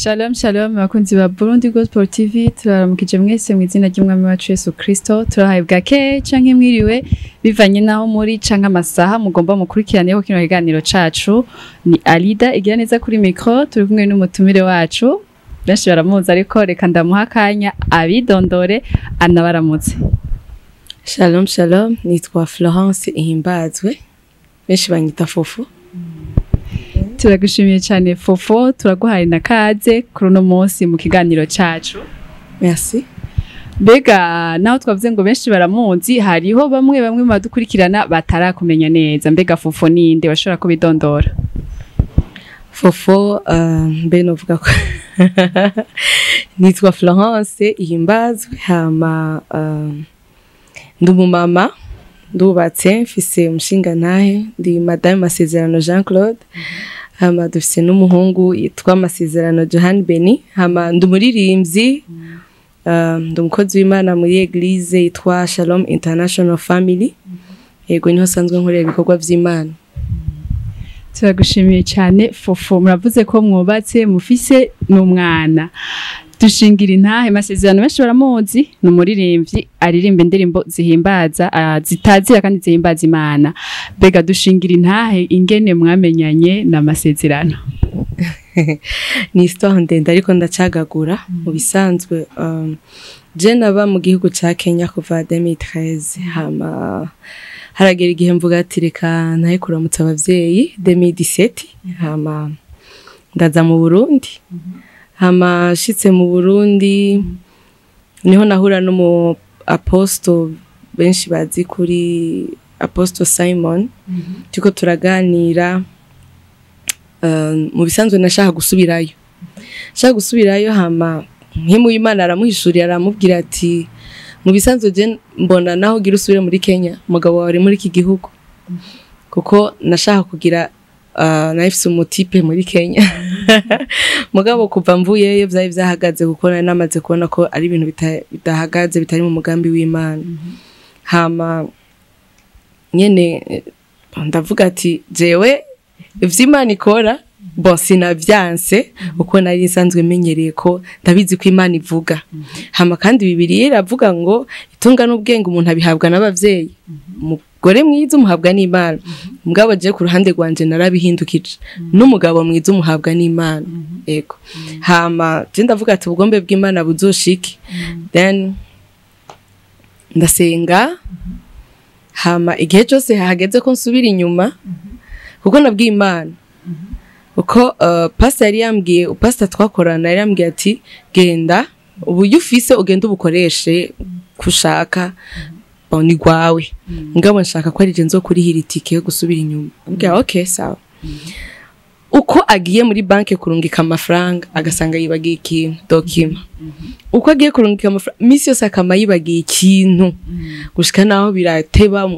Shalom shalom bakunzi ba Burundi Gospel TV turaramukije mwese mu izina ry'umwami wacu Yesu Kristo turahabwa ke canke mwiriwe bivanye naho muri canke amasaha mugomba mukurikiraneho kino kiganiro cacu ni Alida igira neza kuri micro turi kumwe n'umutumire wacu benshi baramuzi ariko reka ndamuha kanya abidondore anabaramutse. Shalom shalom nitwa Florence IHIMBAZWE benshi banyita FOFO. Turagushimiye cyane FOFO turaguhaye nakaze kuri no munsi mu kiganiro cacu. Merci. Mbega naho twavuze ngo benshi baramuzi hariho bamwe mu badukurikirana batarakumenya neza mbega FOFO ninde bashobora kubidondora? FOFO mbe novuga ko nitwa Florence IHIMBAZWE hama ndumumama ndubatse mfise umushinga ntahe ndi Madame Masezerano Jean Claude hama dufise n'umuhungu yitwa Masezerano Johan Beni hama ndumuririmbyi ndumukozi w'Imana muri Eglise yitwa Shalom International Family yego niho sanzwe nkorera ibikorwa vy'Imana. Turagushimiye cyane FOFO muravuze ko mwubatse mufise n'umwana dushingira intahe Masezerano benshi baramuzi n'umuririmbyi aririmba indirimbo zihimbaza zitazira kandi zihimbaza Imana bega dushingira intahe ingene mwamenyanye na Masezerano. Ni histoire ndende ariko ndacagagura mu bisanzwe je naba mu gihugu ca Kenya kuva 2013 hama haragera igihe mvuga ati reka nahe kuramutsa abavyeyi 2017 hama ndaza mu Burundi hama shitse mu Burundi niho nahura no mu apostle benshi bazi kuri Apostle Simon tuko turaganira mu bisanzwe nashaka gusubirayo hama nkimu Imana aramuhishuriye aramubwira ati mu bisanzwe je mbona naho gira usubire muri Kenya mugabo wari muri iki gihugu kuko nashaka kugira nafise umutipe muri Kenya mugabo kuva mvuyeyo vyari vyahagaze kuko nari namaze kubona ko ari ibintu bitahagaze bitari mu mugambi w'Imana hama nyene ndavuga ati jewe ivy'Imana ikora bon sinavyanse uko nari nsanzwe menyereye ko ndabizi ko Imana ivuga hama kandi Bibiliya iravuga ngo itunga n'ubwenge umuntu abihabwa n'abavyeyi umugore mwiza umuhabwa n'Imana mugabo je ku ruhande rwanje narabihindukije n'umugabo mwiza umuhabwa n'Imana ego hama je ndavuga ati ubugombe bw'Imana buzoshike then ndasenga hama igihe cyose hageze ko nsubira inyuma kuko nabwiye Imana uko pastor yari yambwiye pastor twakorana yari yambwiye ati genda ubu ufise ugenda ubukoreshe kushaka ni gwawe ngabo nshaka ko ari je nzokurihira itike yo gusubira inyuma ambwiye okay sawa uko agiye muri banke kurungika amafaranga agasanga yibagiye ikintu document uko agiye kurungika amafaranga misi yose akama yibagiye ikintu gushika naho birateba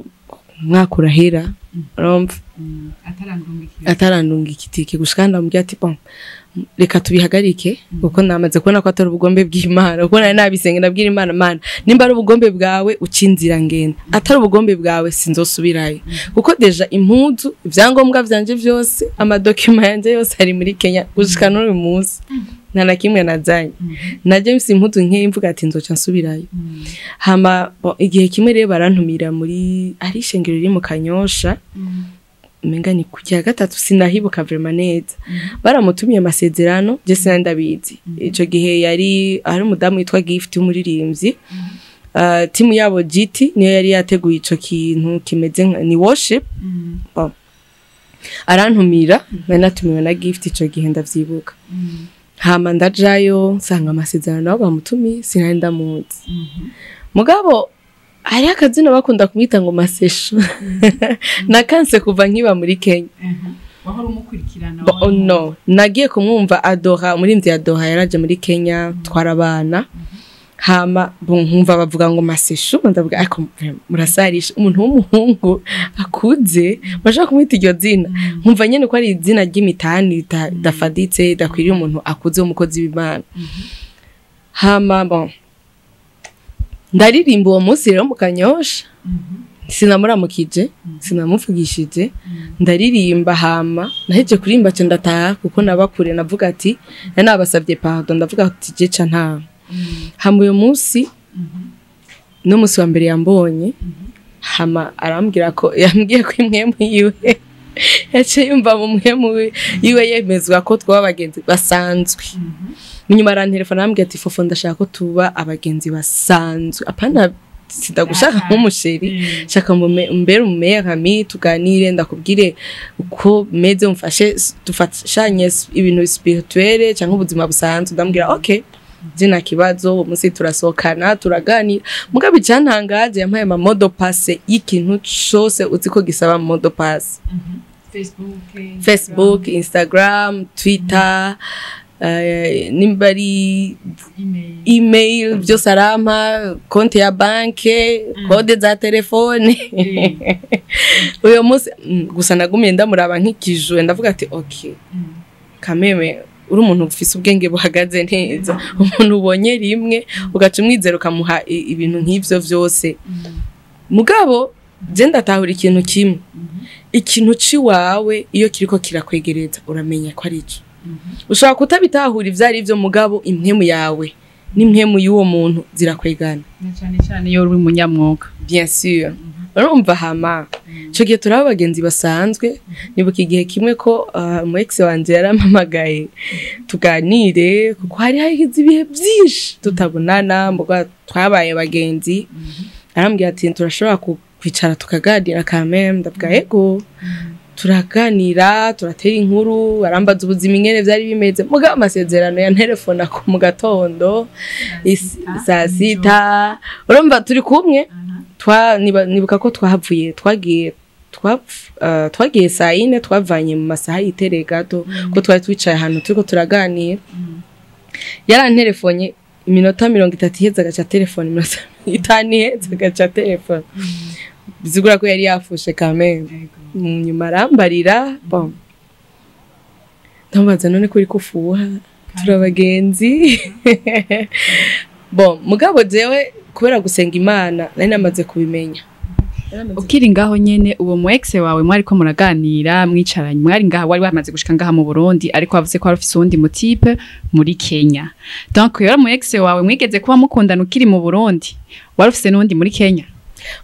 mwakura hera romva atarandunga ikitike gushika ndamubwira ati bon reka tubihagarike kuko namaze kubona ko atari ubugombe bw'Imana kuko nari nabisenga nabwira Imana Mana nimba ari ubugombe bwawe ucinzira ngenda atari ubugombe bwawe sinzosubirayo kuko deja impuzu ivyangombwa vyanje vyose amadokima yanje yose ari muri Kenya gushika n'uyu munsi nta na kimwe nazanye naje mfise impuzu nke mvuga ati nzoca nsubirayo hama igihe kimwe rero barantumira muri ari ishengero riri mu Kanyosha menga ni kujya gatatu sinahibuka vraiment neza baramutumiye Masezerano je sinandabizi ico gihe yari ari umudamu witwa Gift umuririmbyi timu yabo GT niyo yari yateguye ico kintu kimeze ni worship arantumira natumiwe na Gift ico gihe ndavyibuka hama ndajayo nsanga Masezerano nabo bamutumiye sinanda muzi mugabo ari akazina bakunda kumwita ngo Masesho nakanse kuva nkiba muri Kenya wahora umukurikirana no nagiye kumwumva Adora muri mvya Adora yaraje muri Kenya twarabana hama nkumva bavuga ngo Masesho ndavuga ariko murasarisha umuntu w'umuhungu akuze bashaka kumwita iryo zina nkumva nyene ko ari izina ry'imitani dafaditse dakwiriye umuntu akuze umukozi w'Imana hama bon ndaririmba uwo munsi rero mu Kanyosha sinamuramukije sinamuvugishije ndaririmba hama naheje kurimba cyo ndataha kuko nabakure navuga ati nabasabye pardon ndavuga ati je ca nta hama uyo munsi no munsi wa mbere yambonye hama arambwira ko yambwiye ko imwe yiwe yace yumva mu mwe yiwe yemezwa ko twaba abagenzi basanzwe nyuma arantelefona arambwira ati fofo ndashaka ko tuba abagenzi basanzwe apana sidagushaka nk'umusheri shaka mbere umera ami tuganire ndakubwire uko meze umfashe dufashanye ibintu spirituelle cyangwa ubuzima busanzwe ndambwira okay jina kibazo umunsi turasohokana turaganira mugabe cyantangaje yampaye ama modo passe y'ikintu cyose uziko gisaba modo passe Facebook Instagram Twitter nimbari email byose arama konti ya banke kode za telefone uyo munsi gusa nagumye ndamuraba nk'ikijwe ndavuga ati okay kameme uri umuntu ufise ubwenge buhagaze neza umuntu ubonye rimwe ugaca umwizero kamuha ibintu nk'ivyo vyose mugabo je ndatahura ikintu kimwe ikintu ciwawe iyo kiriko kirakwegereza uramenya ko ari ico ushaka kutabitahura ivyari byo mugabo impemu yawe n'impemu y'uwo muntu zirakwegana cyane cyane iyo uri umunyamwuga bien sûr urumva hama cyo gihe turaba abagenzi basanzwe nibuka igihe kimwe ko mu ex wanje yarampamagaye tuganire kuko hari hagize ibihe byinshi tutabonana mboga twabaye abagenzi arambwira ati turashobora kwicara tukaganira kameme ndavuga yego turaganira turatera inkuru arambaza ubuzima ingene byari bimeze muga amasezerano ya telefone ko mu gatondo saa 6 urumva turi kumwe nibuka ko twahavuye twagiye saa 4 twavanye mu masaha yitereye gato ko twari twicaye ahantu turiko turaganira yarantelefone iminota 30 iheza gacha telefone iminota 5 iheza gacha telefone bizigura ko yari yafushe kameme nyuma arambarira bon ndabaza none kuri kufuha turabagenzi bon mugabo jewe kubera gusenga Imana nari namaze kubimenya ukiri ngaho nyene uwo mu ex wawe mwari ko muraganira mwicaranye mwari ngaho wari wamaze gushika ngaha mu Burundi ariko wavuze ko arufise undi mutipe muri Kenya donc yora mu ex wawe mwigeze kuba mukundana ukiri mu Burundi warufise nundi muri Kenya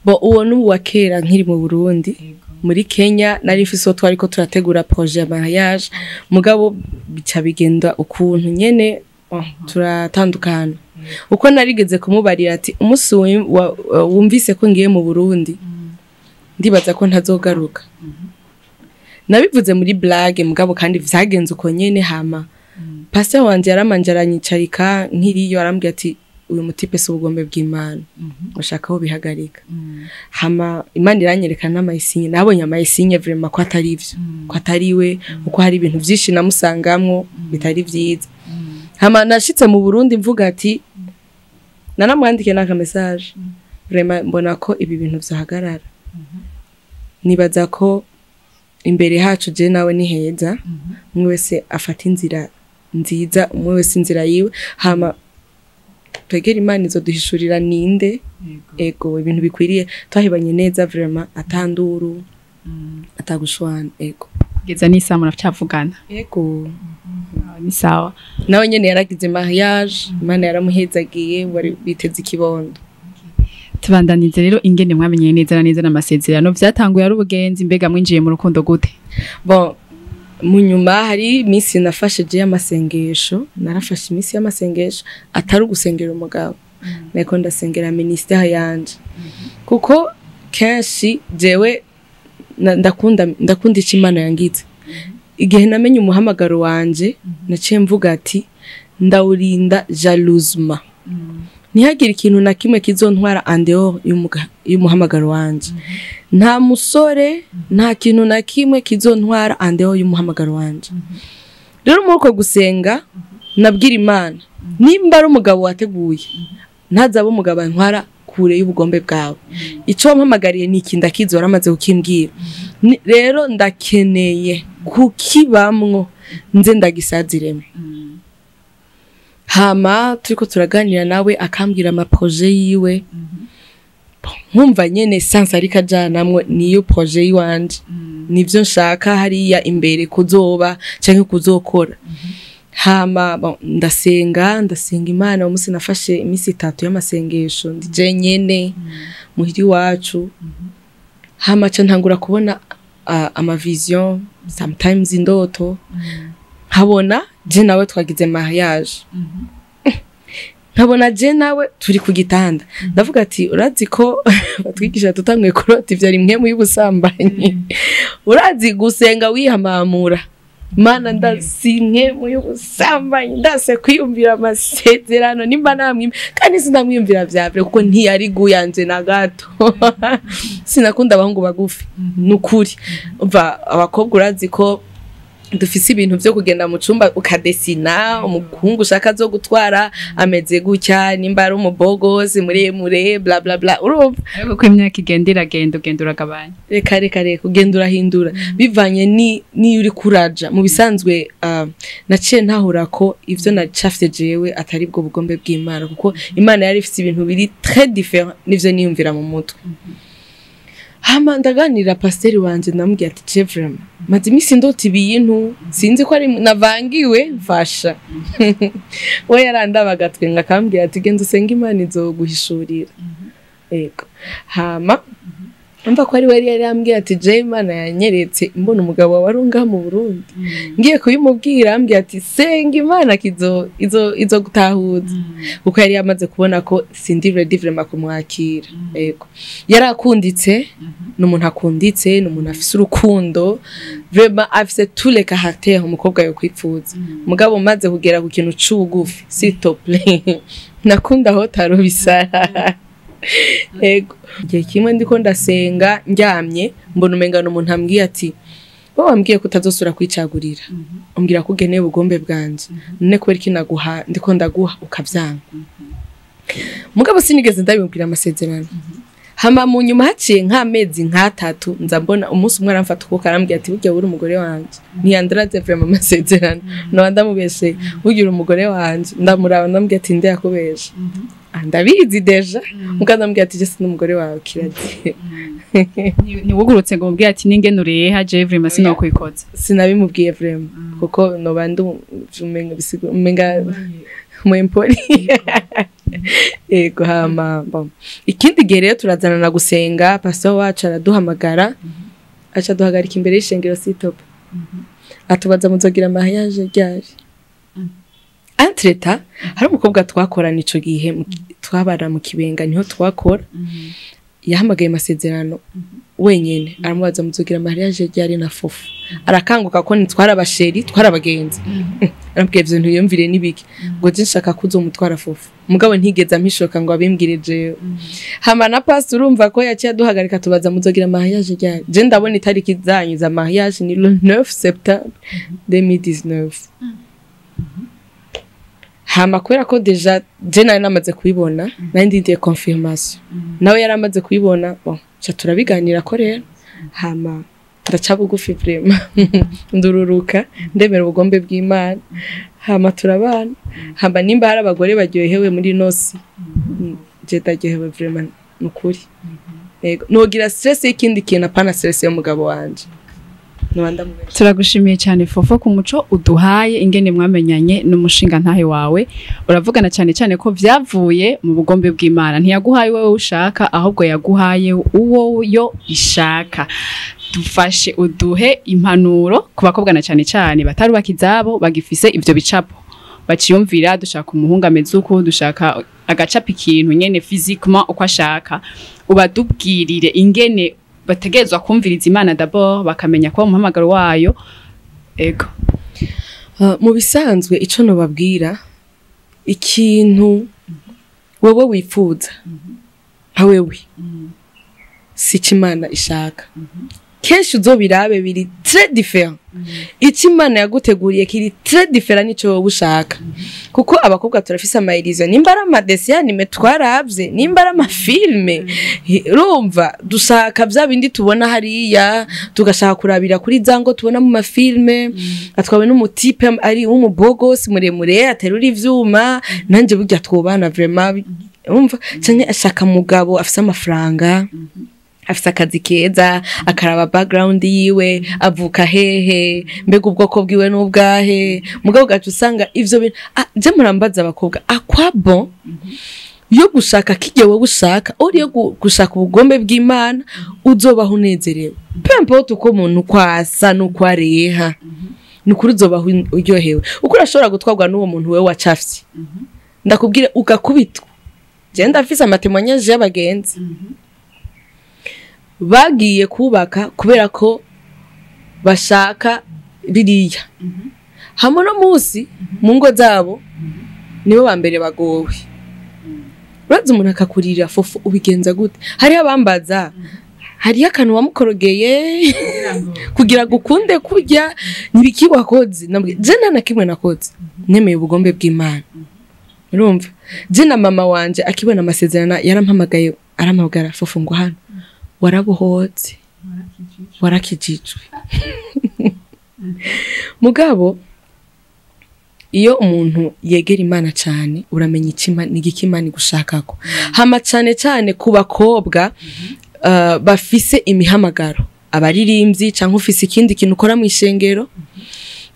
bo uwo nuwa kera nkiri mu Burundi muri Kenya nari mfise twari ko turategura projet ya mariage mugabo bica bigenda ukuntu nyene turatandukana uko narigeze kumubarira ati umusi wumvise ko ngiye mu Burundi ndibaza ko ntazogaruka nabivuze muri blague mugabo kandi vyagenze uko nyene hama pastor wanje yaramanjaranyicarika nkiriyo arambwira ati uyu mutipe se ubugombe bw'Imana ushaka ho bihagarika hama Imana iranyerekana amayisinye nabonye amayisinye vraiment ko atari ivyo ko atariwe uko hari ibintu byinshi namusangamwo bitari vyiza hama nashitse mu Burundi mvuga ati nanamwandike naka message vraiment mbona ko ibi bintu vyahagarara nibaza ko imbere hacu je nawe ni heza umwe wese afata inzira nziza umwe wese inzira yiwe hama twegera Imana izoduhishurira ninde ego ibintu bikwiriye twahibanye neza vraiment atanduru atagushwana ego kugeza n'isa muracavugana ego ni sawa nawe nyene yaragize mariage Imana yaramuhezagiye wari biteze ikibondo tubandanize rero ingene mwamenye neza neza n'amasezerano vyatanguye ari ubugenzi mbega mwinjiye mu rukundo gute bon munyuma hari misi nafashe je y'amasengesho narafashe imisi y'amasengesho atari ugusengera umugabo nako ndasengera ministère yanje kuko kenshi jewe ndakunda Imana yangize igihe namenye umuhamagaro wanje naciye mvuga ati ndawurinda jalousement ntihagire ikintu na kimwe kizontwara andeo y'umuhamagaro wanje nta musore nta kintu na kimwe kizontwara andeo y'umuhamagaro wanje rero muko gusenga nabwira Imana nimba ari umugabo wateguye ntazaba umugabo ntwara kure y'ubugombe bwawe ico mpamagariye niki ndakizora amaze kukimbwira rero ndakeneye kukibamwo nze ndagisazireme hama turiko turaganira nawe akambwira ama projet yiwe nkumva nyene sansa ariko ajanamwe niyo projet yiwanje nivyo nshaka hariya imbere kuzoba canke kuzokora hama ndasenga Imana umunsi nafashe imisi 3 y'amasengesho ndije nyene muhiri wacu hama ca ntangura kubona ama vision sometimes indoto nkabona je nawe twagize mariage nkabona je nawe turi ku gitanda ndavuga ati urazi ko batwigisha tutamwe kurota ivyo rimwe mu y'ubusambanyi urazi gusenga wihamamura Mana ndasimwe mu y'ubusambanyi ndase kwiyumvira amasezerano nimba namwe kandi sindamwiyumvira vyavye kuko ntiyari guyanje na gato sinakunda abahungu bagufi nukuri umva abakobwa urazi ko dufise ibintu byo kugenda mu cumba ukadesina umuhungu ushaka zo gutwara ameze gutya nimba ari umubogozi muremure bla bla bla urumva ariko ko imyaka igendera ugenda uragabanya reka kugenda urahindura bivanye ni uri kuraja mu bisanzwe naciye ntahura ko ivyo nacafye jewe atari bwo bugombe bw'Imana kuko Imana yari ifite ibintu biri très différent nivyo niyumvira mu mutwe hama ndaganira pasiteri wanje namubwiye ati Chevram maze imisi ndota ibintu sinzi ko ari navangiwe mfasha we yarandabaga twenga akambwira ati genza usenga Imana izoguhishurira yego hama umva ko ari we yari yambwiye ati je Imana yanyeretse mbona umugabo warunga mu Burundi ngiye kubimubwira ambwiye ati senga Imana izo gutahuza kuko yari yamaze kubona ko sindi ready vraiment kumwakira yego yarakunditse n'umuntu akunditse n'umuntu afise urukundo vraiment afise tous les caractères umukobwa yo kwipfuza mugabo maze kugera ku kintu c'ubugufi s'il te plaît nakunda ho tarubisara ego igihe kimwe ndiko ndasenga ndyamye mbona umengano umuntu ambwiye ati bo wambwiye kutazosura kwicagurira umbwira ko ugeneye ubugombe bwanje none kubera iki naguha ndiko ndaguha ukavyanga mugabo sinigeze ndabibwira amasezerano hama mu nyuma haciye nk'amezi nk'atatu nza mbona umunsi umwe aramfata uko karambwiye ati burya uri umugore wanje ntiyandraze vraiment amasezerano no ndamubeshe burya umugore wanje ndamuraba ndambwiye ati nde yakubeshe ndabizi deja muganda mbwiye ati je n'umugore wawe kiragiye ni wugurutse ngo mbwiye ati ningene ureha je vraiment sinokwikoza sinabimubwiye vraiment kuko no bandu umenga bisigo umenga mwempori ego hama ikindi gihe rero turazana na gusenga pastor wacu araduhamagara aca duhagarika imbere y'ishengero sitopa atubaza muzogira mariage ryari entreta hari umukobwa twakorana ico gihe twabara mu Kibenga niho twakora yahamagaye amasezerano wenyene aramubaza muzogira mariage ryari na FOFO arakanguka ko nitwara abasheri twara abagenzi arambwiye ivyo ntiyumvire nibiki ngo je nshaka kuzo mutwara FOFO mugabo ntigeze ampishoka ngo abimbwire je hama na pastor urumva ko yaciye duhagarika tubaza muzogira mariage ryari je ndabona itariki zanyu za mariage ni le 9 septembre 2019 hama kwera ko deja je nari namaze kubibona nari ndindiye confirmation nawe yaramaze kubibona cha turabiganira ko rero hama ndaca bugufi vraiment ndururuka ndemera ubugombe bw'Imana hama turabana hamba nimba hari abagore baryohewe muri nosi je daryohewe vraiment nukuri yego nogira stress y'ikindi kintu apana stress y'umugabo wanje turagushimiye cyane FOFO ku muco uduhaye ingene mwamenyanye n'umushinga ntahe wawe uravugana cyane ko vyavuye mu bugombe bw'Imana ntiyaguhaye wowe ushaka ahubwo yaguhaye uwo yo ishaka dufashe uduhe impanuro ku bakobwa cyane batarubaka izabo bagifise ivyo bicapo baciyumvira dushaka umuhungu ameze uko dushaka agacapa ikintu nyene physiquement uko ashaka ubadubwirire ingene bategezwa kumviriza Imana d'abord bakamenya ko umuhamagaro wayo ego mu bisanzwe ico no babwira ikintu wowe wifuza hawewe si Imana ishaka kenshi uzobirabe biri très différent Imana yaguteguriye kiri très différent nico wowe ushaka kuko abakobwa turafise amayirizo nimba ari amadesi anime twaravye nimba ari amafilme urumva dushaka bya bindi tubona hariya tugashaka kurabira kuri zango tubona mu mafilme atwawe n'umutipe ari umubogos muremure aterura ivyuma nanje burya twobana vraiment umva cyane ashaka mugabo afise amafaranga afise akazi keza akaraba background yiwe avuka hehe mbega ubwoko bwiwe n'ubwahe mugabo gacu usanga ivyo bintu je murambaza abakobwa akwabo yo gushaka kijye wowe ushaka uri yo gushaka ubugombe bw'Imana uzobaho unezerewe pempo uko umuntu kwasa nuko areha nukuri uzobaho uryohewe uko urashobora gutwarwa n'uwo muntu wewe wacafye ndakubwire ugakubitwa je ndafise amatemoignage y'abagenzi bagiye kubaka kubera ko bashaka biriya hamwe no munsi mu ngo zabo nibo bambere bagowe urazi umuntu akakurira fofo ubigenza gute hari abambaza hari akantu wamukorogeye kugira gukunde kurya nibikiwakoze nabwe je nta kimwe nakoze nemeye ubugombe bw'Imana urumva je na mama wanje akibona amasezerano yarampamagaye arampamagara fofo ngo hano warabuhotse warakijijwe mugabo iyo umuntu yegera Imana cyane uramenya ikima n'igikimani gushakako hama cyane ku bakobwa bafise imihamagaro abaririmbyi cyangwa ufise ikindi kintu ukora mu ishengero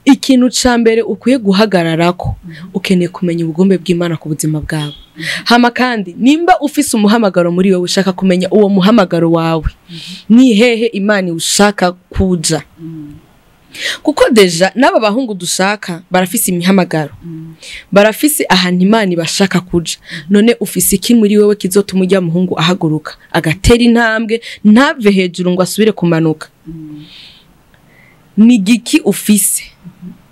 ikintu cambere ukwiye guhagararako ukeneye kumenya ubugombe bw'Imana ku buzima bwawe hama kandi nimba ufise umuhamagaro muri wewe ushaka kumenya uwo muhamagaro wawe ni hehe Imana ushaka kuja kuko deja naba bahungu dushaka barafise imihamagaro barafise ahantu Imana bashaka kuja none ufise iki muri wewe kizotuma ujya muhungu ahaguruka agatera intambwe ntave hejuru ngo asubire kumanuka ni giki ufise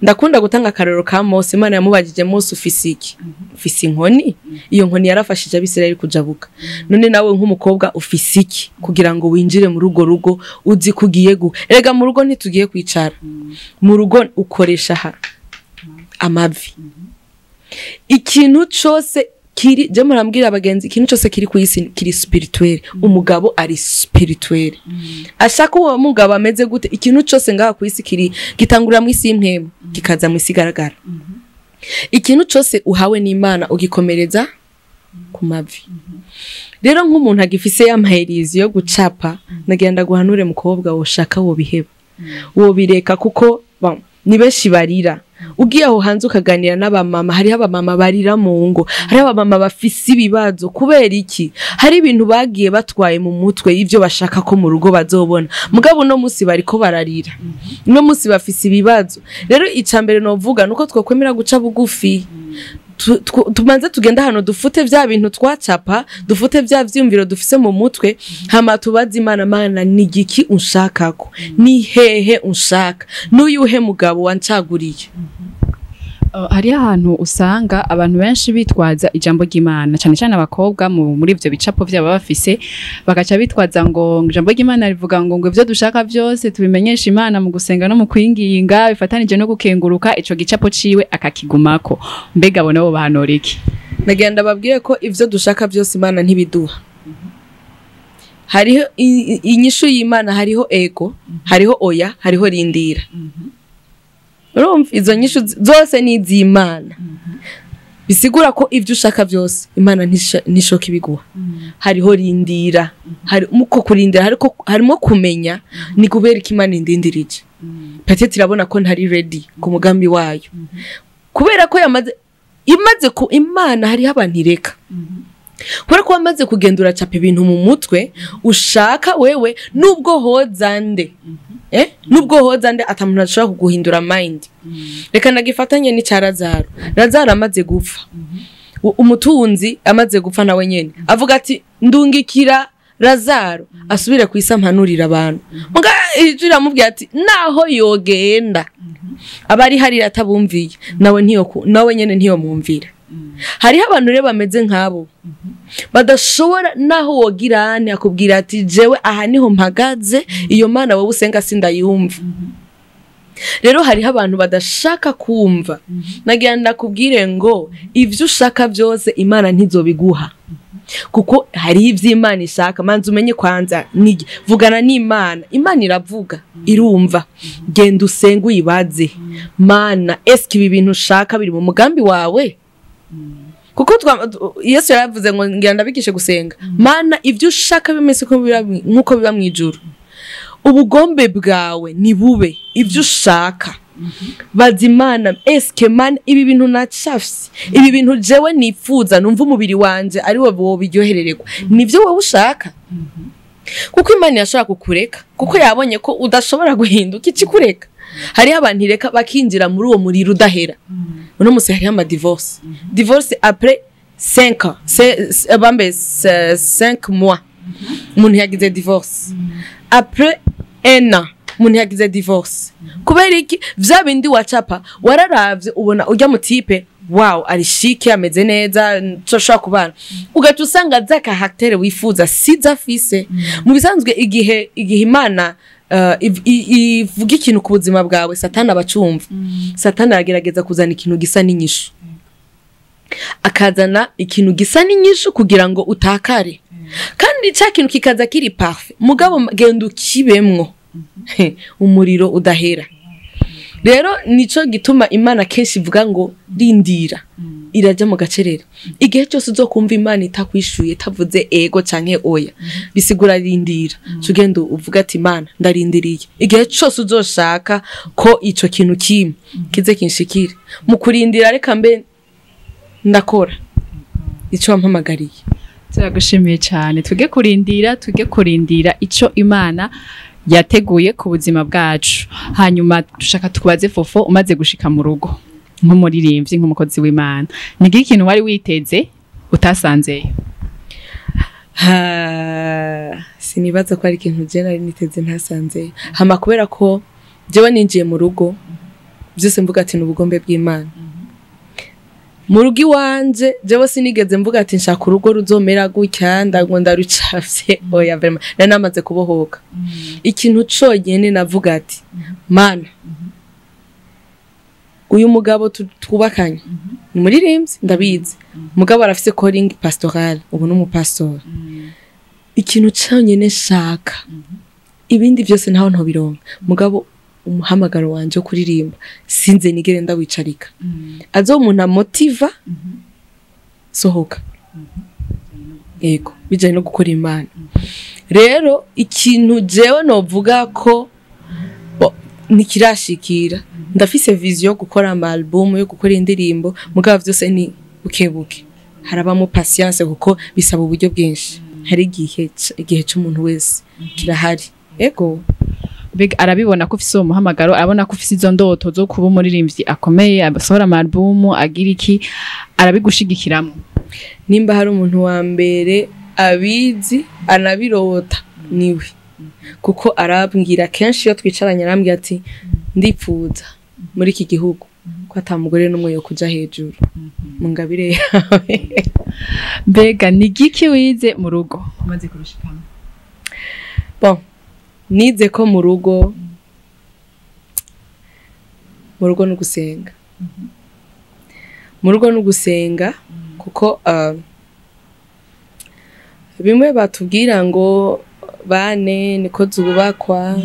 ndakunda gutanga akarero ka Mose Imana yamubajije Mose ufise iki ufise inkoni iyo nkoni yarafashije abisirayeli kujabuka none nawe nk'umukobwa ufise iki kugira ngo winjire mu rugo uzi kugiye erega mu rugo ntitugiye kwicara mu rugo ukoresha amavi ikintu cyose kiri je murambwira abagenzi ikintu cyose kiri kuyisi kiri spirituel umugabo ari spirituel ashaka uwo mugabo ameze gute ikintu cyose ngaha kuyisi kiri gitangurira mu isi y'impemu kikaza mu isi garagara ikintu cyose uhawe n'Imana ugikomereza ku mavi rero nk'umuntu agifise y'amaherizi yo gucapa nagenda guhanure mukobwa woshaka wo biheba wo bireka kuko ni benshi barira ugiye aho hanze ukaganira n'abamama hari abamama barira mu ngo hari abamama bafise ibibazo kubera iki hari ibintu bagiye batwaye mu mutwe ivyo bashaka ko mu rugo bazobona mugabo no musi bariko bararira no musi bafise ibibazo rero icambere no vuga nuko twokwemera guca bugufi tumanze tugenda hano dufute vya bintu twacapa dufute vya vyumviro dufise mu mutwe hama tubaza Imana ni giki unshakako ni hehe unshaka n'uyuhe mugabo wancaguriye hari ahantu usanga abantu benshi bitwaza ijambo ry'Imana cyane abakobwa muri ivyo bicapo byabo bafise bagaca bitwaza ngo ijambo ry'Imana rivuga ngo ivyo dushaka byose tubimenyesha Imana mu gusenga no mu kwinginga bifatanije no gukenguruka ico gicapo ciwe akakigumako mbega bo nabo bahanora iki nagenda babwire ko ivyo dushaka byose Imana ntibiduha hariho inyishu y'Imana hariho ego hariho oya hariho rindira urumva izo nyishu zose ni iz'Imana bisigura ko ivyo ushaka byose Imana ntishoka ibiguha hariho rindira hari muko kurindira harimo kumenya ni kubera iki Imana indindirije peut-être irabona ko ntari ready ku mugambi wayo kubera ko imaze ku Imana hari abantu ireka kubera ko wamaze kugendura capa ibintu mu mutwe ushaka wewe nubwo hozande nubwo hozande atamuntu ashobora kuguhindura mind reka ndagifatanye ni Lazaro Lazaro amaze gupfa umutunzi amaze gupfa nawe nyene avuga ati ndungikira Lazaro asubire kwisampanurira abantu muga ijira mubwiye ati naho yogenda abari hari atabumviye nawe nyene ntiyo mumvira hariho abantu rero bameze nkabo badashobora naho wogirane akubwira ati jewe aha niho mpagaze iyo Mana wowe usenga sindayumva rero hariho abantu badashaka kumva nagenda kubwire ngo ivyo ushaka byose Imana ntizobiguha kuko hari ivy'Imana ishaka manzi umenye kwanza vugana n'Imana Imana iravuga irumva genda usenga uyibaze Mana eske ibi bintu ushaka biri mu mugambi wawe kuko Yesu yaravuze ngo ngira ndabigishe gusenga mana ivyo ushaka bimeze ko nkuko biba mwijuru ubugombe bwawe ni bube ivyo ushaka bazimana eske man ibi bintu nacafye ibi bintu jewe nifuza numva umubiri wanje ari wo biryoherererwa nivyo wowe ushaka kuko Imana yashaka kukureka kuko yabonye ko udashobora guhinduka ikikureka hari abantu ireka bakinjira muri uwo muriro udahera uno musi hari ama divorce après 5 ans c'est bambe 5 mois umuntu yagize divorce après 1 an umuntu yagize divorce kubera iki vya bindi wacapa wararavye ubona urya mutipe wow ari chic ameze neza coshaka kubana ugaca usanga za caractère wifuza siza fise mu bisanzwe igihe Imana ivuga ikintu ku buzima bwawe Satani abacumva Satani aragerageza kuzana ikintu gisa n'inyishu akazana ikintu gisa n'inyishu kugira ngo utakare kandi cya kintu kikaza kiri parfait mugabo genda ukibemwo umuriro udahera rero nico gituma Imana kenshi ivuga ngo rindira iraja mu gacerere igihe cyose uzokumva Imana itakwishuye tavuze ego canke oya bisigura rindira tugenda uvuga ati Imana ndarindiriye igihe cyose uzoshaka ko ico kintu kimwe kize kinshikire mu kurindira reka mbe ndakora ico wampamagariye turagushimiye cyane tuge kurindira ico Imana yateguye ku buzima bwacu hanyuma dushaka tukubaze Fofo umaze gushika mu rugo nk'umuririmbyi nk'umukozi w'Imana nigi ikintu wari witeze utasanzeyo sinibaza ko ari ikintu je nari niteze ntasanzeyo hama kubera ko jewe ninjiye mu rugo byose mvuga ati n'ubugombe bw'Imana mu rugo iwanje jewe sinigeze mvuga ati nshaka urugo ruzomera gutya ndagunda rucafye oya vraiment namaze kubohoka ikintu conyene navuga ati mana uyu mugabo twubakanye ni muririmbyi ndabizi mugabo arafise calling pastoral ubu n'umupastor ikintu conyene nshaka ibindi byose ntaho ntobironka mugabo umuhamagaro wanje wo kuririmba sinze nigere ndawicarika azo umuntu amotiva sohoka yego bijanye no gukora Imana rero ikintu jewe novuga ko nikirashikira ndafise vision yo gukora ama album yo gukora indirimbo mugabo byose ni bukebuke harabamo patience kuko bisaba uburyo bwinshi hari igihe cy'umuntu wese kirahari yego Big arabibona ko ufise umuhamagaro abona ko ufise izo ndoto zo kuba umuririmbyi akomeye abasohora ama album agira iki arabigushigikiramo nimba hari umuntu wa mbere abizi anabirota niwe kuko arabwira kenshi yo twicaranye arambwira ati ndipfuza muri iki gihugu ko atamugore n'umwe yo kuja hejuru mu ngabire yawe mbega nigiki wize mu rugo umaze kurushikamo bon nize ko mu rugo no gusenga mu rugo no gusenga kuko bimwe batubwira ngo bane niko zubakwa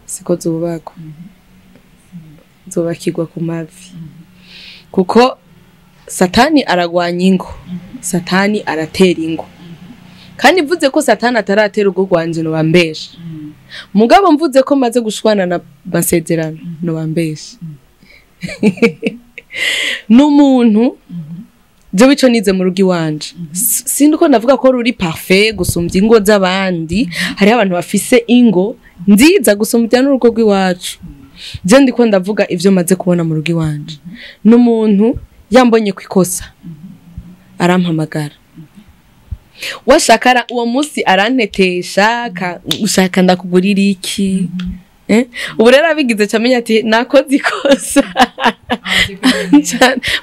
siko zubakwa zubakirwa ku mavi kuko Satani aragwanya ingo Satani aratera ingo kandi mvuze ko Satani ataratera ugo rwanje no bambesha mugabo mvuze ko maze gushwana na basezerano no bambesha n'umuntu je wico nize mu rugi wanje sinduko navuga ko ruri parfait gusumbya ingo z'abandi hari abantu bafise ingo nziza gusumbya n'urugo rw'iwacu je ndiko ndavuga ivyo maze kubona mu rugi wanje n'umuntu yambonye kwikosa arampamagara washakara uwo musi arantetesha ushaka ndakugurira iki ubu rero abigize camenya ati nakoze ikosa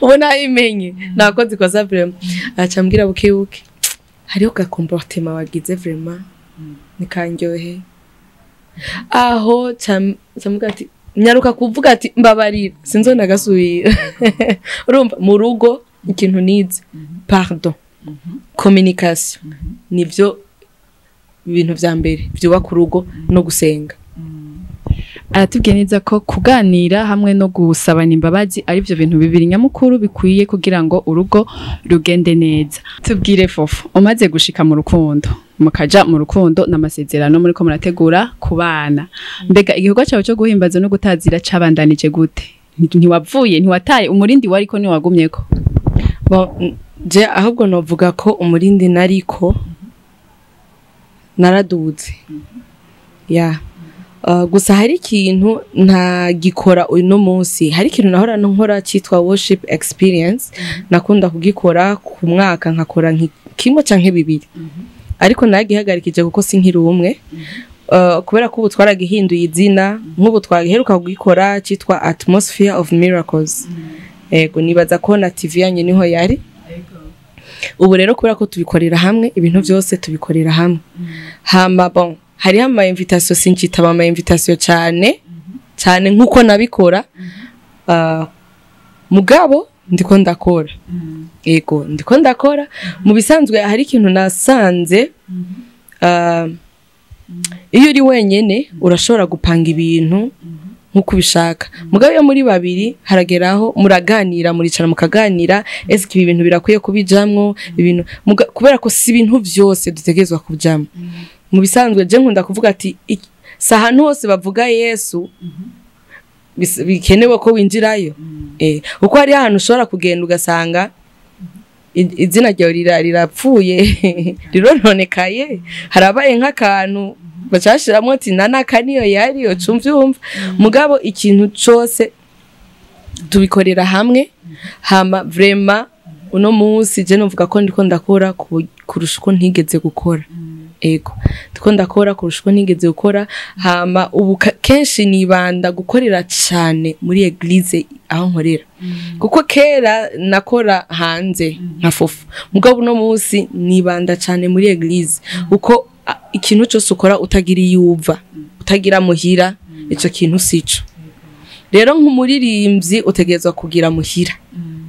ubu nabimenye nakoze ikosa vraiment acambwira bukebuke hariho ka comportement wagize vraiment nikanyohe aho camubwira ati nyaruka kuvuga ati mbabarira sinzona gasubira urumva mu rugo ikintu nize pardon communication nivyo ibintu vya mbere byuba ku rugo no gusenga aratubwiye neza ko kuganira hamwe no gusabana imbabazi ari byo bintu bibiri nyamukuru bikwiye kugira ngo urugo rugende neza. Tubwire Fofo, umaze gushika mu rukundo mukaja mu rukundo n'amasezerano muri ko murategura kubana, mbega igikorwa cyawe cyo guhimbaza no gutazira cabandanije gute? Ntiwavuye ntiwataye umurindi wariko niwagumyeko? Je ahubwo novuga ko umurindi nariko naraduze gusa hari ikintu nta gikora uno munsi, hari ikintu nahora nkora cyitwa worship experience, nakunda kugikora ku mwaka nkakora kimwe canke bibiri, ariko nagihagarikije kuko sinkiri umwe, kubera ko ubu twaragihinduye izina, nk'ubu twagiheruka kugikora cyitwa atmosphere of miracles. Ego nibaza ko na TV yanye niho yari. Ubu rero kubera ko tubikorera hamwe, ibintu byose tubikorera hamwe. Hama bon hari ama invitation sincitaba ama invitation cyane nkuko nabikora, mugabo ndiko ndakora. Ego ndiko ndakora mu bisanzwe. Hari ikintu nasanze, iyo uri wenyene urashobora gupanga ibintu nkuko ubishaka, mugabo yo muri babiri harageraho muraganira, muricara mukaganira, eske ibi bintu birakwiye kubijamwo ibintu, kubera ko si ibintu byose dutegezwa kujamwo. Mu bisanzwe je nkunda kuvuga ati sahantu hose bavuga Yesu bikenewe ko winjirayo. Uko hari ahantu ushobora kugenda ugasanga izina ryawe rirapfuye rirononekaye, harabaye nk'akantu bacashiramo ati nanaka niyo yari yo cumvyumva, mugabo ikintu cyose tubikorera hamwe. Hama vraiment uno munsi je novuga ko ndiko ndakora kurusha uko ntigeze gukora. Ego ndiko ndakora kurusha uko ntigeze gukora. Hama ubu kenshi nibanda gukorera cyane muri eglise aho nkorera, kuko kera nakora hanze nka Fofo, mugabo uno munsi nibanda cyane muri eglise, uko ikintu cyose ukora utagira iyuva, utagira muhira, ico kintu sico. Rero nk'umuririmbyi utegezwa kugira muhira.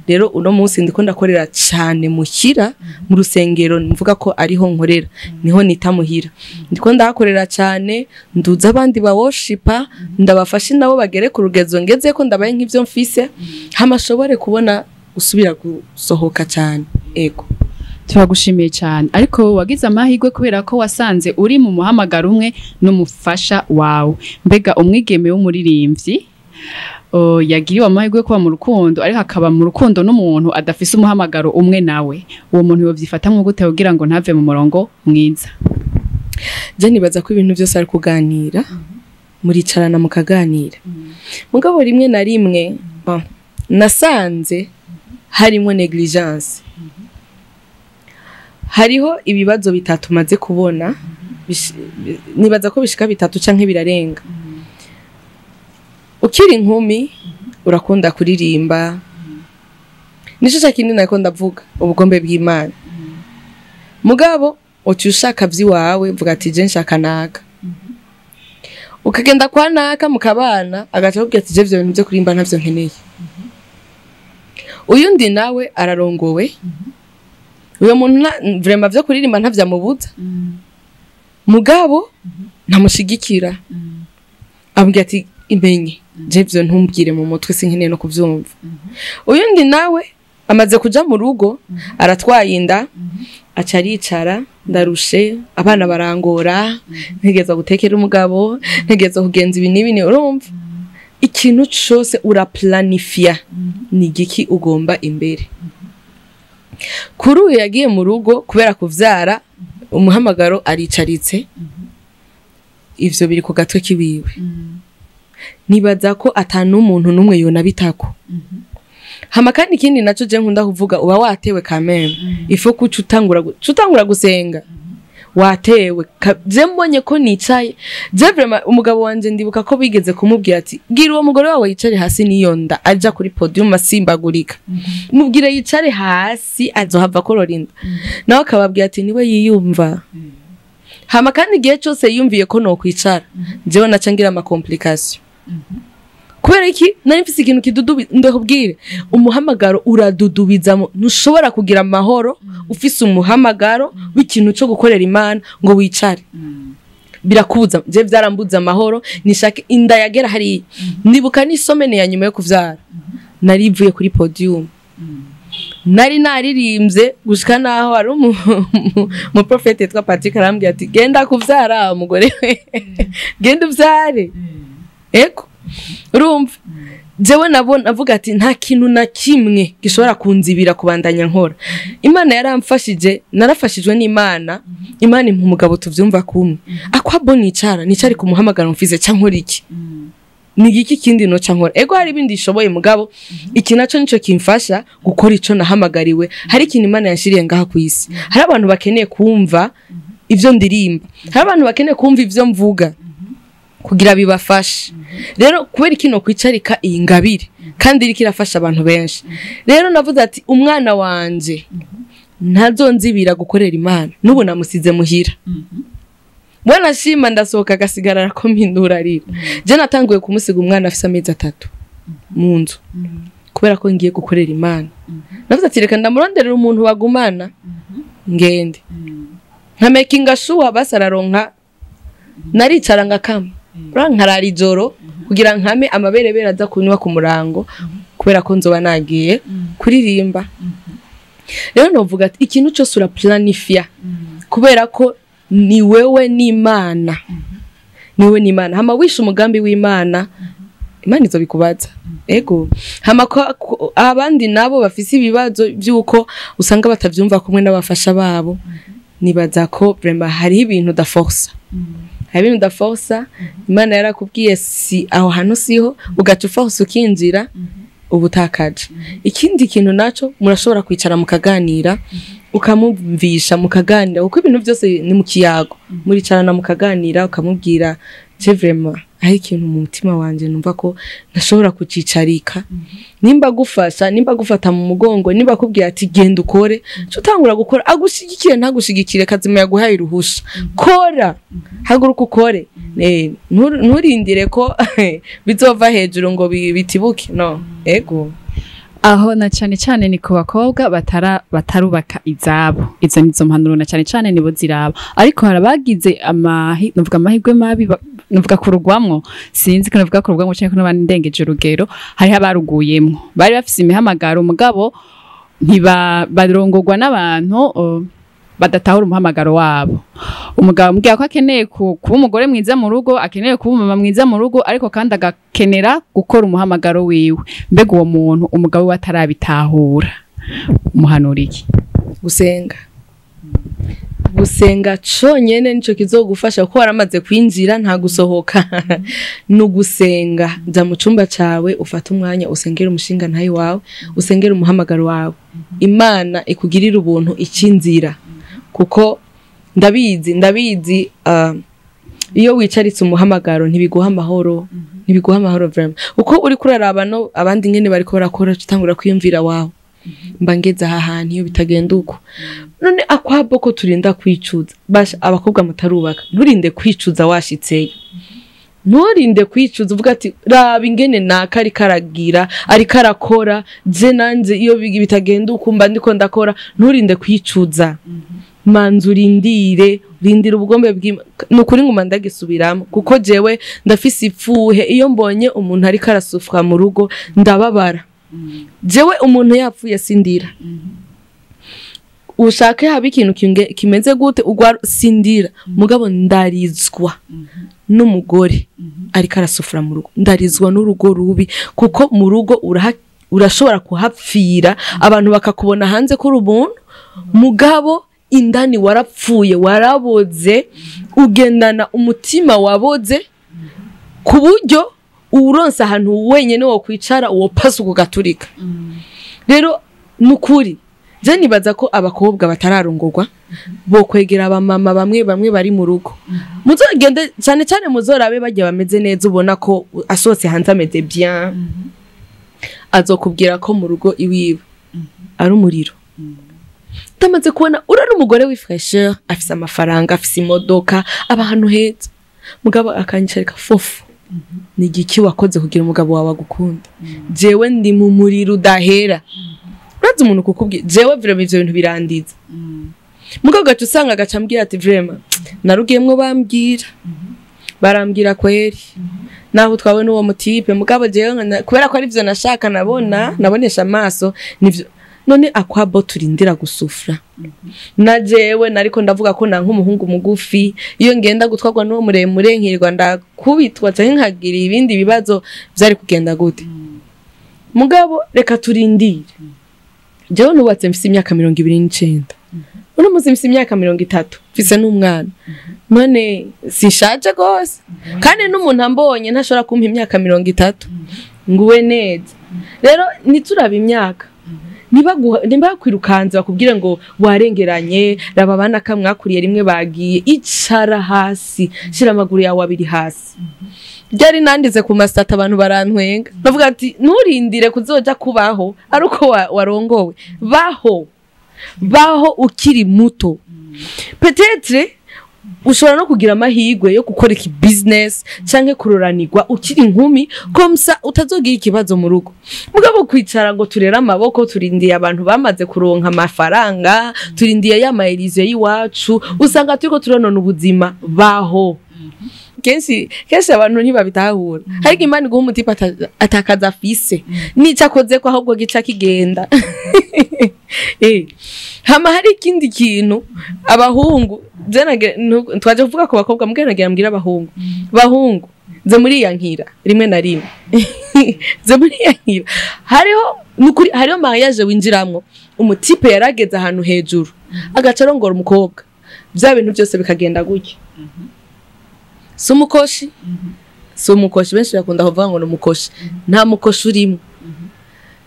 Rero uno munsi ndiko ndakorera cyane muhira mu rusengero, mvuga ko ariho nkorera, niho nita muhira. Ndiko ndahakorera cyane, nduza abandi ba worshipa, ndabafashe nabo bagere ku rugezo ngeze ko ndabaye nk'ivyo mfise, hamashobore kubona usubira gusohoka cyane. Ego turagushimiye cyane, ariko wagize amahirwe kubera ko wasanze uri mu muhamagaro umwe n'umufasha wawe. Mbega umwigeme w'umuririmbyi yagiriwe amahirwe kuba mu rukundo, ariko akaba mu rukundo n'umuntu adafise umuhamagaro umwe nawe, uwo muntu yovyifata nko gute kugira ngo ntave mu murongo mwiza? Je nibaza ko ibintu byose ari kuganira, muricarana mukaganira. Mugabo rimwe na rimwe nasanze harimo negligence. Hariho ibibazo bitatu maze kubona, nibaza ko bishika bitatu canke birarenga. Ukiri inkumi urakunda kuririmba, nico cyakindi nako ndavuga ubugombe bw'Imana, mugabo ucyushaka vyiwawe vuga ati je nshaka naka, ukagenda kwa naka mukabana agaca kubwira ati je vyo bintu byo kurimba ntavyo nkeneye. Uyundi nawe ararongowe, uyo muntu vraiment vyo kuririmba ntavyamubuza, mugabo ntamushigikira, ambwira ati imenye je vyo ntumbwire mu mutwe sinkeneye no kuvyumva. Uyundi nawe amaze kuja mu rugo aratwaye inda, aca aricara, ndarushe abana barangora, ntegeza gutekera umugabo, ntegeza kugenza ibi n'ibini. Urumva ikintu cyose uraplanifia ni giki ugomba imbere. Kuri uyu yagiye mu rugo kubera kuvyara, umuhamagaro aricaritse, ivyo biri ku gatwe kiwiwe. Nibaza ko atanu umuntu numwe yona bitako. Hama kandi ikindi naco je nkunda kuvuga, uba watewe kameme, ifo ko cutangura gusenga. Watewe je mbonye ko nicaye, je vraiment umugabo wanje ndibuka ko bigeze kumubwira ati gira uwo mugore wawe yicare hasi niyonda aja kuri podium asimbagurika, mubwire yicare hasi azohava kororinda. Nawe akababwira ati niwe yiyumva. Hama kandi igihe cyose yumviye ko no kwicara, jewe nacangira ama complication. Kubera iki nari mfise ikintu kidudubi, ndakubwire umuhamagaro uradudubizamo, ntushobora kugira amahoro ufise umuhamagaro w'ikintu cyo gukorera Imana ngo wicare. birakubuza je vyarambuza amahoro nishake inda yagera hari nibuka n'isomene ya nyuma yo kuvyara narivuye kuri podium nari naririmbye gushika naho ari mu profete twa Patrick arambye ati genda kuvyara umugore we genda uvyare eko urumva jewe nabona avuga ati nta kintu na kimwe gishobora kunzibira kubandanya nkora Imana yaramfashije narafashijwe n'Imana Imana impa umugabo tuvyumva kumwe akwabo nicari kumuhamagara mfize cyankora iki nigiki kindi no cyankora ego hari bindi ishoboye mugabo iki naco nico kimfasha gukora ico nahamagariwe hari ikintu Imana yanshiriye ngaha ku isi hari abantu bakeneye kumva ivyo ndirimba hari abantu bakeneye kumva ivyo mvuga kugira bibafashe rero kubera kino kwicarika iyi ngabire kandi iri kirafasha abantu benshi rero navuze ati umwana wanje ntazonzibira gukorera Imana nubu namusize muhira Bwana shima ndasohoka gasigarara ko mpindura ariko je natanguye kumusiga umwana afise amezi 3 mu nzu kubera ko ngiye gukorera Imana navuze ati reka ndamuronderera umuntu bagumana ngende nka making sure basararonka naricara ngakama rankarara ijoro kugira nkame amaberebera aza kunywa ku murango kubera ko nzoba nagiye kuririmba rero novuga ati ikintu cyo sura planifia kubera ko ni wewe n'Imana niwe n'Imana hama wisha umugambi w'Imana Imana izobikubaza ego hama ko abandi nabo bafise ibibazo byuko usanga batavyumva kumwe n'abafasha babo nibaza ko vraiment hari ibintu da force hari ibintu da force Imana yarakubwiye si aho hano siho ugaca force ukinjira ubutakaje ikindi kintu naco murashobora kwicara mukaganira ukamumvisha mukaganira uko ibintu byose ni mu kiyago muricarana mukaganira ukamubwira je vraiment aho ikintu mu mutima wanje numva ko ntashobora kucicarika nimba gufasha nimba gufata mu mugongo nimba kubwira ati genda ukore tutangura gukora agushigikire ntagushigikire kazima yaguhaye ruhusha kora haguruka ukore nturindire ko bizova hejuru ngo bitibuke no ego aho na cyane ni ku bakobwa batarubaka izabo izo nizo mpanuro na cyane nibo ziraba ariko harabagize nuvuga amahirwe mabi nuvuga kurugwamwo sinzi ko nuvuga kurugwamwo cyane ko n'abandengeje urugero hari abaruguyemwo bari bafise imihamagaro umugabo ntibarongorwa n'abantu badatahura umuhamagaro wabo umugabo mbwiye ko akeneye kuba umugore mwiza mu rugo akeneye kuba umama mwiza mu rugo ariko kandi agakenera gukora umuhamagaro wiwe mbega uwo muntu umugabo we atarabitahura umuhanura iki gusenga conyene nico kizogufasha kuko waramaze kwinjira nta gusohoka no gusenga nza mu cumba cawe ufata umwanya usengera umushinga ntayi wawe usengera umuhamagaro wawe Imana ikugirira ubuntu icinzira kuko ndabizi iyo wicaritse umuhamagaro ntibiguha amahoro vraiment uko uri kuraraba no abandi ngene bariko barakora tutangura kwiyumvira wawe mbangeza hahantu iyo bitagenda uko none akwabo ko turinda kwicuza basha abakobwa mutarubaka nturinde kwicuza washitseyo nturinde kwicuza uvuga ati raba ingene nakari karagira ari karakora je nanje iyo bitagenda uko mba ndiko ndakora nturinde kwicuza manzurindire rindira ubugombe n'ukuri nguma ndagisubiramo kuko jewe ndafise ipfuhe iyo mbonye umuntu ari karasufwa mu rugo ndababara jewe umuntu yapfuye sindira ushake haba ikintu kimeze gute ugwa sindira mugabo ndarizwa n'umugore ari karasufura mu rugo ndarizwa n'urugo rubi kuko mu rugo urashobora kuhapfira abantu bakakubona hanze ko umuntu mugabo indani warapfuye waraboze ugendana umutima waboze ku buryo uronsa ahantu wenyene wo kwicara uwo pasu kugaturika rero nukuri je nibaza ko abakobwa batararongorwa bo kwegera abamama bamwe bari mu rugo muzogende cyane muzorabe bajye bameze neza ubona ko asose hanze ameze bien azokubwira ko mu rugo iwiwe ari umuriro tamaze kubona urari umugore w'ifresheur afise amafaranga afise imodoka abahantu heza mugabo akanyicarika fofo ni igiki wakoze kugira umugabo wawe agukunda jewe ndi mu muriro udahera urazi umuntu kukubwira jewe vira ivyo bintu birandiza mugabo gacu usanga gacambwira ati vraiment narugiyemwo bambwira barambwira kweri naho twawe n'uwo mutipe mugabo jewe kubera ko ari byo nashaka nabonesha amaso nivyo none akwabo turindira gusufra na jewe nariko ndavuga ko nanka umuhungu mugufi iyo ngenda gutwarwa n'uwo muremure nkirwa ndakubitwa cyangwa nkagira ibindi bibazo byari kugenda gute mugabo reka turindire jewe nubatse mfise imyaka 29 uno muzi mfise imyaka 30 mfise n'umwana none sishaje gose kandi n'umuntu ambonye ntashobora kumpa imyaka 30 nguwe neza rero nituraba imyaka niba kwirukanza bakubwira ngo warengeranye raba bana kamwakuriye rimwe bagiye icara hasi shira amaguru yawe abiri hasi byari nandize ku masata abantu barantwenga bavuga ati nturindire kuzoja kubaho ari uko warongowe baho ukiri muto peut-être ushobora no kugira amahirwe yo gukora iki business canke kuroranirwa ukiri inkumi komsa utazogira ikibazo mu rugo mugabo kwicara ngo turera amaboko turindiye abantu bamaze kuronka amafaranga turindiye ya maelize yiwacu usanga turiko turonona ubuzima baho kenshi abantu ntibabitahura ariko Imana iguha umutipa atakaza afise nica akoze ko ahubwo gica kigenda hama hari ikindi kintu abahungu twaje kuvuga ko bakobwa mugeragira mbwira abahungu ze muri yankira rimwe na rimwe ze muri yankira hariho mariage winjiramwo umutipe yarageze ahantu hejuru agacarongora umukobwa bya bintu byose bikagenda gutya Sumukoshi benshi bakunda kuvuga ngo numukoshi nta mukoshi urimo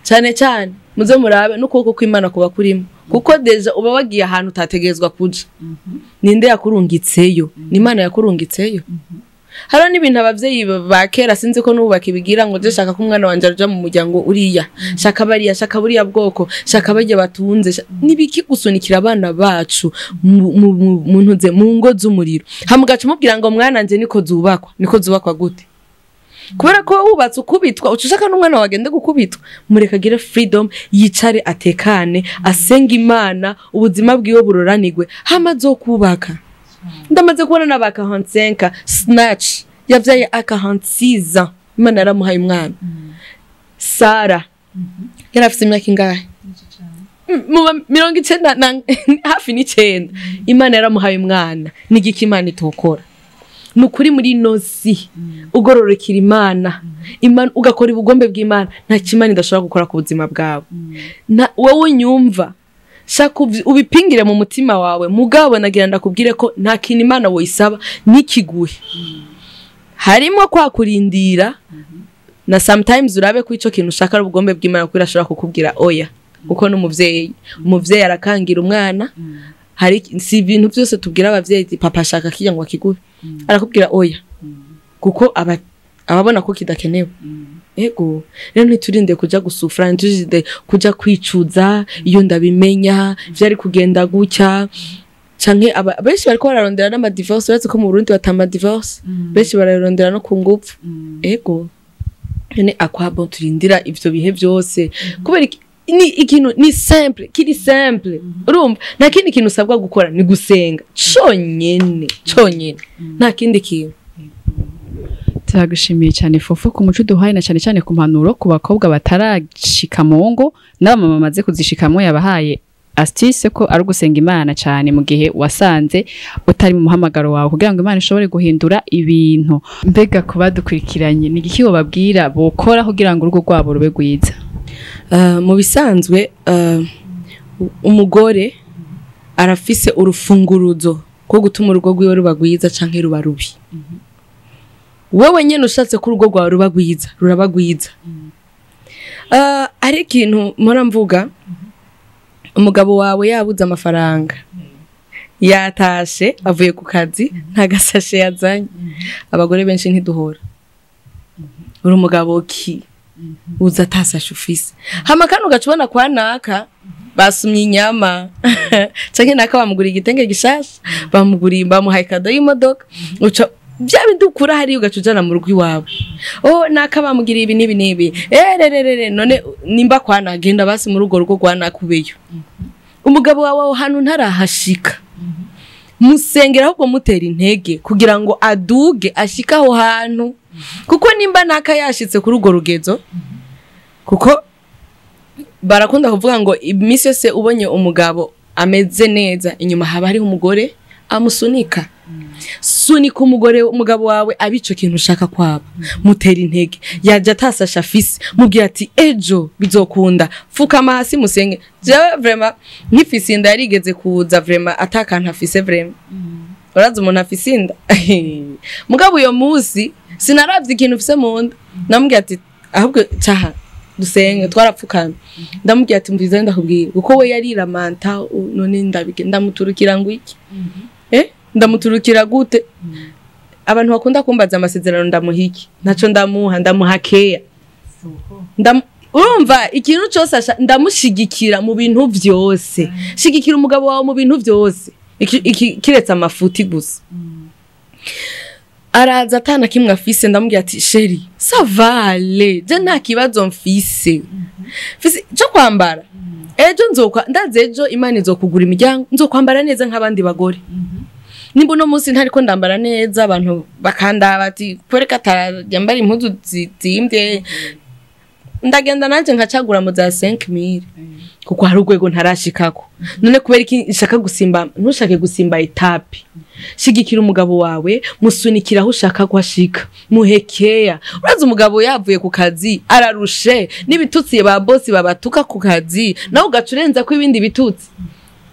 cyane muze murabe n'ukuboko kw'Imana kuba kurimo kuko deja uba wagiye ahantu utategezwa kuja ninde yakurungitseyo ni Imana yakurungitseyo haro n'ibintu abavyeyi bakera sinzi ko n'ubaka ibigira ngo je shaka ko umwana wanje aruja mu muryango uriya shaka bariya shaka buriya bwoko shaka barye batunze nibiki gusunikira abana bacu muntuze mu ngo z'umuriro hamugaca mubwira ngo mwana nje niko zubakwa gute kubera ko wubatse ukubitwa ucushaka n'umwana wagende gukubitwa murekagire freedom yicare atekane asenga Imana ubuzima bwiwe buroranirwe hamazo kubaka ndamaze kubona nabaka 45 snatch yavyaye aka 46 Imana yaramuhaye umwana Sara yarafise imyaka ingahe mu 90 hafi ni 9 Imana yaramuhaye umwana nigiki Imana itokora nukuri muri nosi ugororokira Imana ugakora ubugombe bw'Imana nta kimana idashobora gukora ku buzima bwawe wowe nyumva shaka ubipingire mu mutima wawe mugabo nagira ndakubwire ko nta kintu Imana woyisaba nikiguhe harimo kwa kurindira na sometimes urabe ko ico kintu ushaka ubugombe bw'Imana ko irashobora kukubwira oya uko n'umuvyeyi arakangira umwana hari si ibintu byose tubwira abavyeyi papa shaka kijya ngo akiguhe arakubwira oya kuko ababona ko kidakenewe ego rero ntiturinde kuja gusufra ntujide kuja kwicuza iyo ndabimenya byari kugenda gucya canke benshi bariko bararondera n'ama divorce uretse ko mu Burundi batama divorce benshi bararondera no ku ngufu ego none akwabo turindira ivyo bihe byose kubera ni ikintu ni simple kiri simple urumva nta kindi kintu usabwa gukora ni gusenga conyene nta kindi kintu turagushimiye cyane FOFO ku muco duhaye na cyane ku mpanuro ku bakobwa batarashika mu ngo n'abamama bamaze kuzishikamo yabahaye astuce ko ari gusenga Imana cyane mu gihe wasanze utari mu muhamagaro wawe kugira ngo Imana ishobore guhindura ibintu mbega kuba dukurikiranye ni iki bababwira bokora kugira ngo urugo rwabo rube gwiza mu bisanzwe umugore arafise urufunguruzo ko gutuma urugo rwiwe ruba gwiza canke ruba rubi wewe nyene ushatse ko urugo rwawe ruba gwiza ruraba gwiza ari ikintu mpora mvuga umugabo wawe yabuze amafaranga yatashe avuye ku kazi nta gasashe yazanye abagore benshi ntiduhora uri umugabo ki uza atasashe ufise hama kanu gacubona kwa naka basumye inyama canke naka bamugura igitenge gishasha bamuhaye kado y'imodoka uca bya bidukura hari ugacujana mu rugo iwawe naka bamugiriye ibi nibi none nimba kwa nagenda basi mu rugo rwa nakubeyo umugabo wawe aho hantu ntarahashika musengera ahubwo mutera intege kugira ngo aduge ashika aho hantu kuko nimba naka yashitse kuri urwo rugezo kuko barakunda kuvuga ngo iminsi yose ubonye umugabo ameze neza inyuma haba hari umugore amusunika sunika umugabo wawe abico kintu ushaka kwaba mutera intege yaje atasasha fisi mubwira ati ejo bizokunda fukama hasi musenge jewe vraiment nk'ifisi inda yarigeze kuza vraiment atakanta afise vraiment uraza umuntu afise inda mugabo uyo musi sinaravye ikintu ufise mu nda namubwira ati ahubwo caha dusenge twarapfukana ndamubwira ati mbiza ndakubwira uko we yariramanta none ndamuturukira ngo iki ndamuturukira gute abantu bakunda kumbaza amasezerano ndamuhiki naco ndamuhakeya urumva ikintu cyose ndamushigikira mu bintu vyose shigikira umugabo wawe mu bintu vyose kiretse amafuti gusa araza atana kimwe afise ndamubwira ati sheri savale je nta kibazo mfise cyo kwambara ejo ndaze ejo Imana izokugura imiryango nzokwambara neza nk'abandi bagore nimba no munsi ntariko ndambara neza abantu bakanda bati kwereka atajambara impuzu zimbye ndagenda nanje nkacagura mu za 5000 kuko hari urwego ntarashikako none kubera iki ishaka gusimba ntushake gusimba etape shigikira umugabo wawe musunikira aho ushaka kwashika muhekeya uraza umugabo yavuye ku kazi ararushe n'ibitutsiye ba boss babatuka ku kazi nawe ugacurenza ko ibindi bitutsi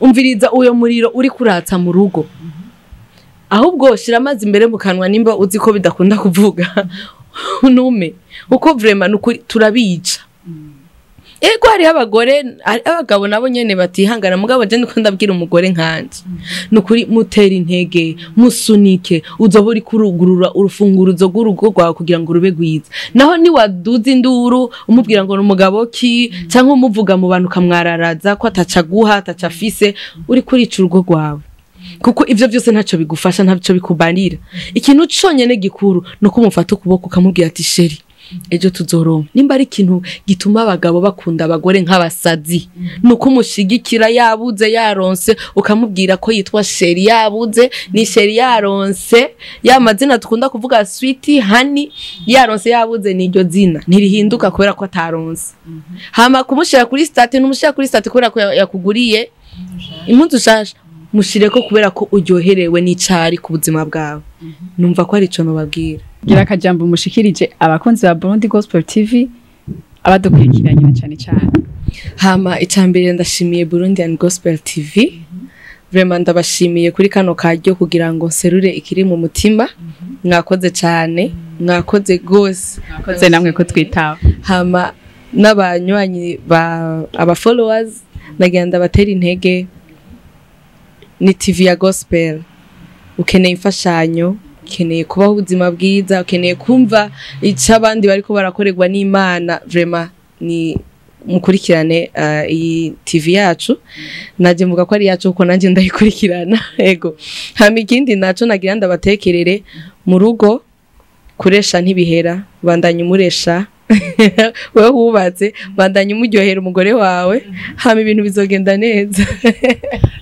umviriza uyo muriro uri kuratsa mu rugo ahubwo shira amazi imbere mu kanwa nimba uzi ko bidakunda kuvuga nume uko vraiment nukuri turabica ego hari abagabo nabo nyene batihangana mugabo je ndiko ndabwira umugore nkanje nukuri mutera intege musunike uzoba uri kurugurura urufunguruzo rw'urugo rwawe kugira ngo rube gwiza naho ni waduza induru umubwira ngo umugabo ki cyangwa umuvuga mu bantu kamwararaza ko atacaguha atacafise uri kurica urugo rwawe kuko ivyo byose ntaco bigufasha ntaco bikubanira ikintu conyene gikuru no kumufata ukuboko kamubwira ati sheri ejo tuzoronka nimba ari ikintu gituma abagabo bakunda abagore nk'abasazi nuko umushigikira yabuze yaronse ukamubwira ko yitwa sheri yabuze ni sheri yaronse ya mazina tukunda kuvuga sweetie honey yaronse yabuze niryo zina ntirihinduka kubera ko ataronse hama kumushira kuri state n'umushira kuri state kubera ko yakuguriye impunzu shasha mushireko kubera ko uryoherewe n'icari ku buzima bwawe numva ko ari ico nobabwira gira akajambo mushikirije abakunzi ba Burundi Gospel TV abadukurikiranye na cyane hama icambere ndashimiye Burundi Gospel TV vraiment ndabashimiye kuri kano karyo kugira ngo nserure ikiri mu mutima mwakoze cyane mwakoze gose mwakoze namwe ko twitaho hama n'abanywanyi aba followers nagenda batera intege ni TV ya Gospel ukeneye imfashanyo ukeneye kubaho ubuzima bwiza ukeneye kumva icyo abandi bariko barakorerwa n'Imana vraiment ni mukurikirane iyi TV yacu naje mvuga ko ari yacu uko nanje ndayikurikirana ego hama ikindi naco nagira ndabatekerere mu rugo kuresha ntibihera bandanye umuresha wewe hubatse bandanye umuryohera umugore wawe hama ibintu bizogenda neza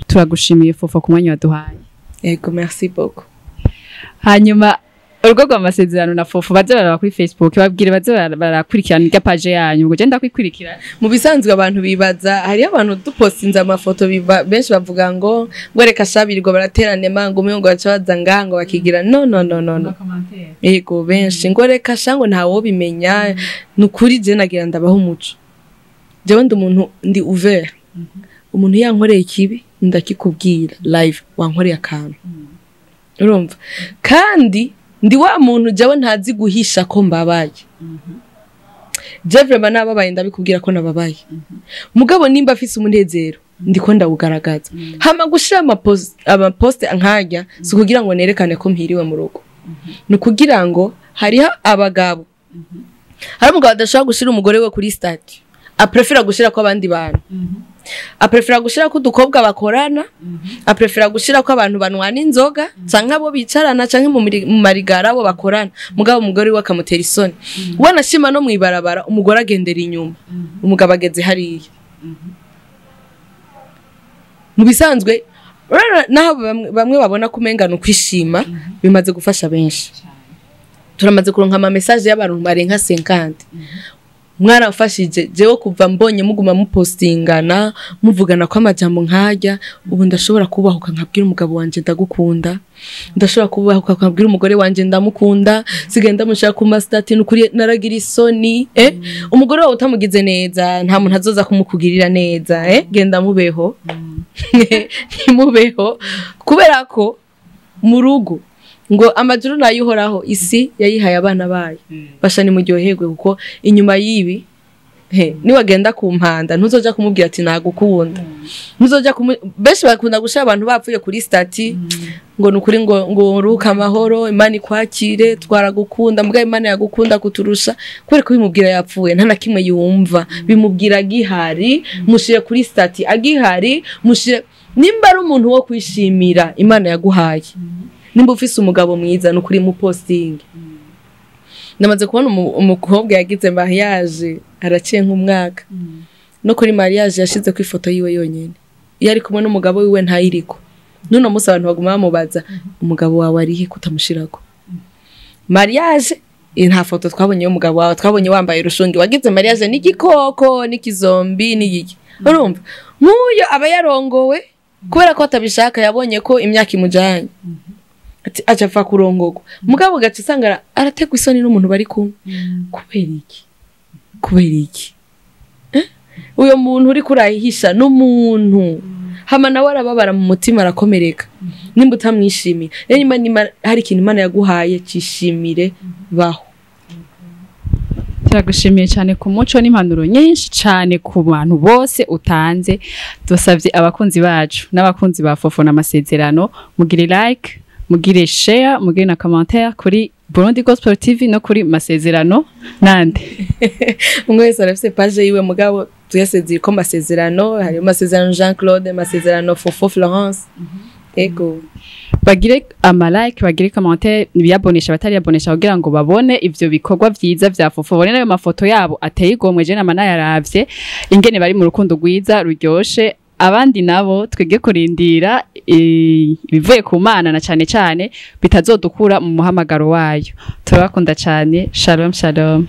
turagushimiye FOFO ku mwanya waduhaye ego merci beaucoup hanyuma urugo rw'amasezerano na FOFO baze baraba kuri Facebook babwire baze barakurikirana irya page yanyu ngo genda kwikurikira mu bisanzwe abantu bibaza hari abantu dupostinza amafoto benshi bavuga ngo reka shabirirwa baraterane mango umwe ngo bacabaza ngango bakigira no ego benshi ngo reka shango ntawo bimenya nukuri je nagira ndabaho umuco jewe ndi umuntu ndi ouvert umuntu yankoreye ikibi ndakikubwira live wankoreye akantu urumva kandi ndi wa muntu jawe ntazi guhisha ko mbabaye je vraiment nababaye ndabikubwira ko nababaye mugabo nimba afise umunezero ndiko ndawugaragaza hama gushira amapost nkajya si kugira ngo nerekane ko mpiriwe mu rugo ni kugira ngo hariho abagabo hari umugabo adashaka gushira umugore we kuri state aprefera gushira ko abandi bantu aprefera gushira ko dukobwa bakorana aprefera gushira ko abantu banwana inzoga canke abo bicarana canke mu marigara abo bakorana mugabo umugore we akamutera isoni wanashima no mwibarabara umugore agendera inyuma umugabo ageze hariya mu bisanzwe naho bamwe babona kumengana kwishima bimaze gufasha benshi turamaze kuronka ama message y'abantu barenka 50 mwarafashije jewe kuva mbonye muguma mupostingana muvugana kwa amajambo nkajya ubu ndashobora kubahuka nkabwira umugabo wanje ndagukunda ndashobora kubahuka nkabwira umugore wanje ndamukunda sigenda mushaka ku mastati n'ukuri naragira isoni umugore wawe utamugize neza nta muntu azoza kumukugirira neza genda mubeho ntimubeho kubera ko mu rugo ngo amajuru nayuhoraho isi yayihaye abana bayo bashani muryoherwe kuko inyuma yibi niwagenda ku mpanda ntuzoja kumubwira ati nagukunda ntuzoja benshi bakunda gushaka abantu bapfuye kuri stati ngo nukuri ngo ruka amahoro Imana ikwakire twaragukunda mbwa Imana yagukunda kuturusha kubera ko bimubwira yapfuye nta nakimwe yumva bimubwira gihari mushire kuri stati agihari mushire nimba ari umuntu wo kwishimira Imana yaguhaye nimba ufise umugabo mwiza nukuri mu posting namaze kubona umukobwa yagize mariage araciye nk'umwaka no kuri mariage yashize ku ifoto yiwe yonyene yari kumwe n'umugabo wiwe ntayiriko none musa abantu baguma bamubaza umugabo wawe arihe kutamushirako mariage nta foto twabonye y'umugabo wawe twabonye wambaye rushungi wagize mariage n'igikoko n'ikizombi n'igiki urumva nk'uyo aba yarongowe kubera ko atabishaka yabonye ko imyaka imujanye ati acha fa kurongogwa mugabo gace sangara arategwa isoni n'umuntu bari kumwe kubera iki uyo muntu uri kurahihisha n'umuntu hama nawe arababara mu mutima arakomereka nimba utamwishimira rero Imana hari ikintu Imana yaguhaye cishimire baho turagushimiye cyane ku muco n'impanuro nyinshi cyane ku bantu bose utanze dusavye abakunzi bacu n'abakunzi ba FOFO n'amasezerano mugire like mugire share mugire na commentaire kuri Burundi Gospel TV no kuri masezerano nande umwe wese arafise page yiwe mugabo tuyasezeye ko masezerano hari masezerano Jean Claude masezerano FOFO Florence ego bagire ama like bagire commentaire biyabonesha batari yabonesha kugira ngo babone ivyo bikorwa vyiza vya FOFO bone nayo mafoto yabo ateye igomwe je namana yaravye ingene bari mu rukundo rwiza ruryoshe abandi nabo twege kurindira bivuye ku Mana na cyane bitazodukura mu muhamagaro wayo turabakunda cyane shalom shalom